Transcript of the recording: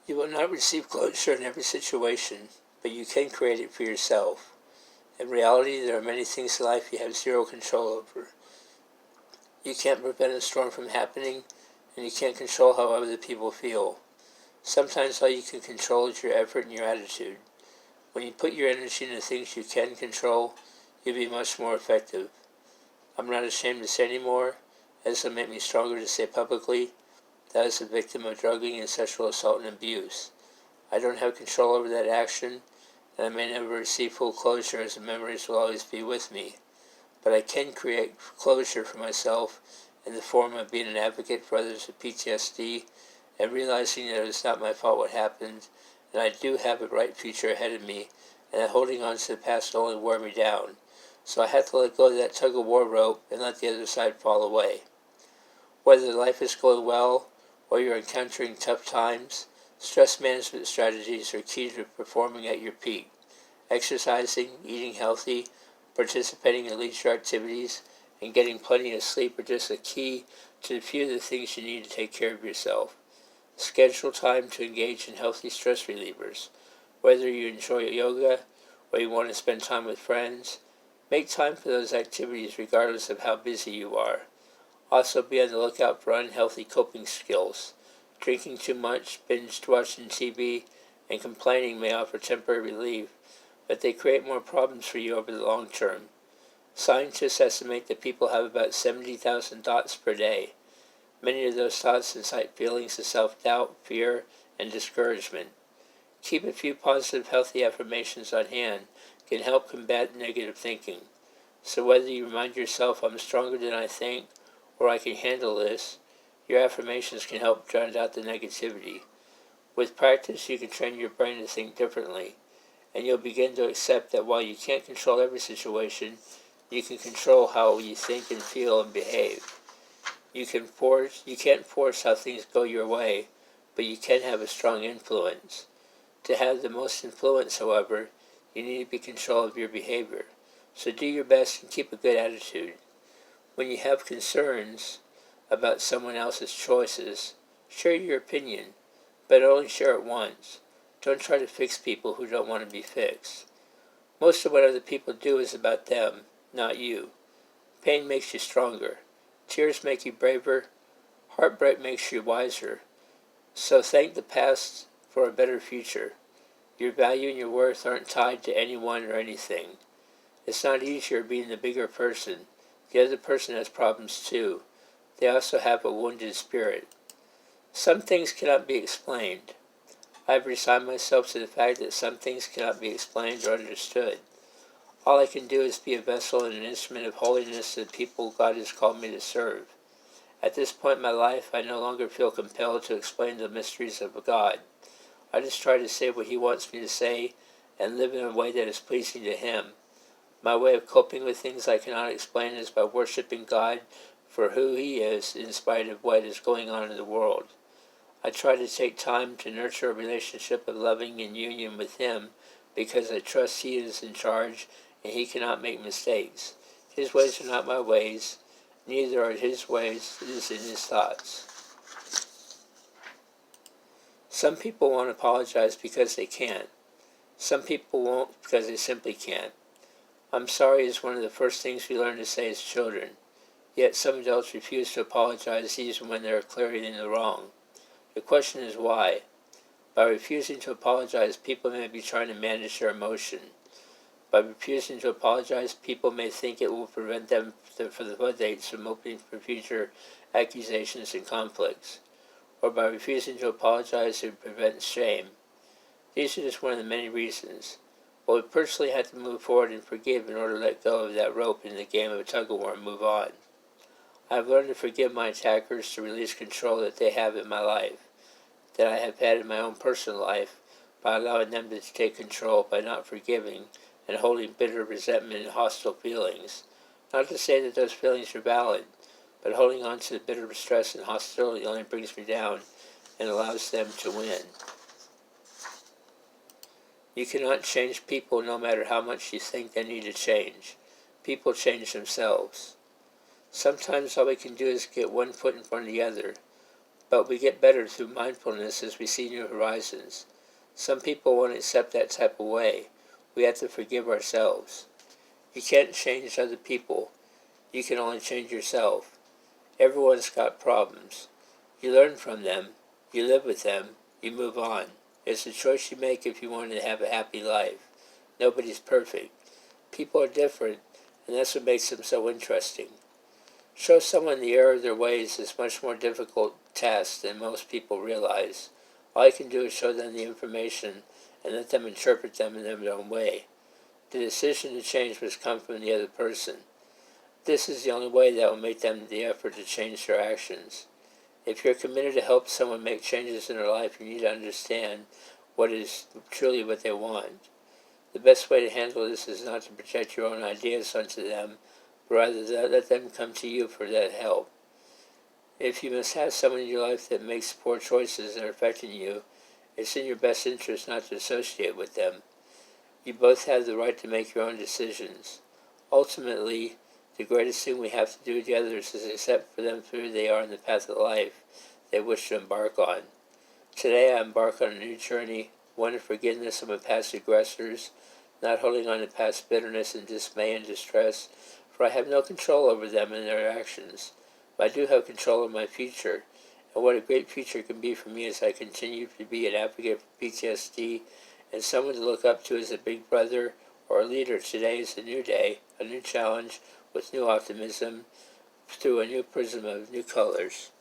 You will not receive closure in every situation, but you can create it for yourself. In reality, there are many things in life you have zero control over. You can't prevent a storm from happening, and you can't control how other people feel. Sometimes all you can control is your effort and your attitude. When you put your energy into things you can control, you'll be much more effective. I'm not ashamed to say anymore, as it'll make me stronger to say publicly, that I was a victim of drugging and sexual assault and abuse. I don't have control over that action, and I may never receive full closure as the memories will always be with me. But I can create closure for myself in the form of being an advocate for others with PTSD and realizing that it's not my fault what happened, and I do have a bright future ahead of me, and that holding on to the past only wore me down. So I have to let go of that tug-of-war rope and let the other side fall away. Whether life is going well or you're encountering tough times, stress management strategies are key to performing at your peak. Exercising, eating healthy, participating in leisure activities, and getting plenty of sleep are just a key to a few of the things you need to take care of yourself. Schedule time to engage in healthy stress relievers. Whether you enjoy yoga or you want to spend time with friends, make time for those activities regardless of how busy you are. Also be on the lookout for unhealthy coping skills. Drinking too much, binge watching TV, and complaining may offer temporary relief, but they create more problems for you over the long term. Scientists estimate that people have about 70,000 thoughts per day. Many of those thoughts incite feelings of self-doubt, fear, and discouragement. Keep a few positive, healthy affirmations on hand can help combat negative thinking. So whether you remind yourself, I'm stronger than I think, or I can handle this, your affirmations can help drown out the negativity. With practice, you can train your brain to think differently, and you'll begin to accept that while you can't control every situation, you can control how you think and feel and behave. You can't force how things go your way, but you can have a strong influence. To have the most influence, however, you need to be in control of your behavior. So do your best and keep a good attitude. When you have concerns about someone else's choices, share your opinion, but only share it once. Don't try to fix people who don't want to be fixed. Most of what other people do is about them, not you. Pain makes you stronger. Tears make you braver. Heartbreak makes you wiser. So thank the past for a better future. Your value and your worth aren't tied to anyone or anything. It's not easier being the bigger person. The other person has problems too. They also have a wounded spirit. Some things cannot be explained. I've resigned myself to the fact that some things cannot be explained or understood. All I can do is be a vessel and an instrument of holiness to the people God has called me to serve. At this point in my life, I no longer feel compelled to explain the mysteries of God. I just try to say what He wants me to say and live in a way that is pleasing to Him. My way of coping with things I cannot explain is by worshiping God for who He is in spite of what is going on in the world. I try to take time to nurture a relationship of loving and union with Him because I trust He is in charge and He cannot make mistakes. His ways are not my ways, neither are His ways in His thoughts. Some people won't apologize because they can't. Some people won't because they simply can't. I'm sorry is one of the first things we learn to say as children, yet some adults refuse to apologize even when they are clearly in the wrong. The question is why. By refusing to apologize, people may be trying to manage their emotion. By refusing to apologize, people may think it will prevent them for the floodgates from opening for future accusations and conflicts. Or by refusing to apologize, it prevents shame. These are just one of the many reasons. But we personally have to move forward and forgive in order to let go of that rope in the game of a tug-of-war and move on. I have learned to forgive my attackers to release control that they have in my life, that I have had in my own personal life, by allowing them to take control by not forgiving and holding bitter resentment and hostile feelings. Not to say that those feelings are valid, but holding on to the bitter stress and hostility only brings me down and allows them to win. You cannot change people no matter how much you think they need to change. People change themselves. Sometimes all we can do is get one foot in front of the other, But we get better through mindfulness as we see new horizons. Some people won't accept that type of way. We have to forgive ourselves. You can't change other people. You can only change yourself. Everyone's got problems. You learn from them. You live with them. You move on. It's a choice you make if you want to have a happy life. Nobody's perfect. People are different, and that's what makes them so interesting. Show someone the error of their ways is a much more difficult task than most people realize. All you can do is show them the information and let them interpret them in their own way. The decision to change must come from the other person. This is the only way that will make them the effort to change their actions. If you're committed to help someone make changes in their life, you need to understand what is truly what they want. The best way to handle this is not to project your own ideas onto them, but rather let them come to you for that help. If you must have someone in your life that makes poor choices that are affecting you, it's in your best interest not to associate with them. You both have the right to make your own decisions. Ultimately, the greatest thing we have to do to others is accept for them who they are in the path of life they wish to embark on. Today I embark on a new journey, one of forgiveness of my past aggressors, not holding on to past bitterness and dismay and distress, for I have no control over them and their actions. But I do have control of my future, and what a great future can be for me as I continue to be an advocate for PTSD and someone to look up to as a big brother or a leader. Today is a new day, a new challenge with new optimism through a new prism of new colors.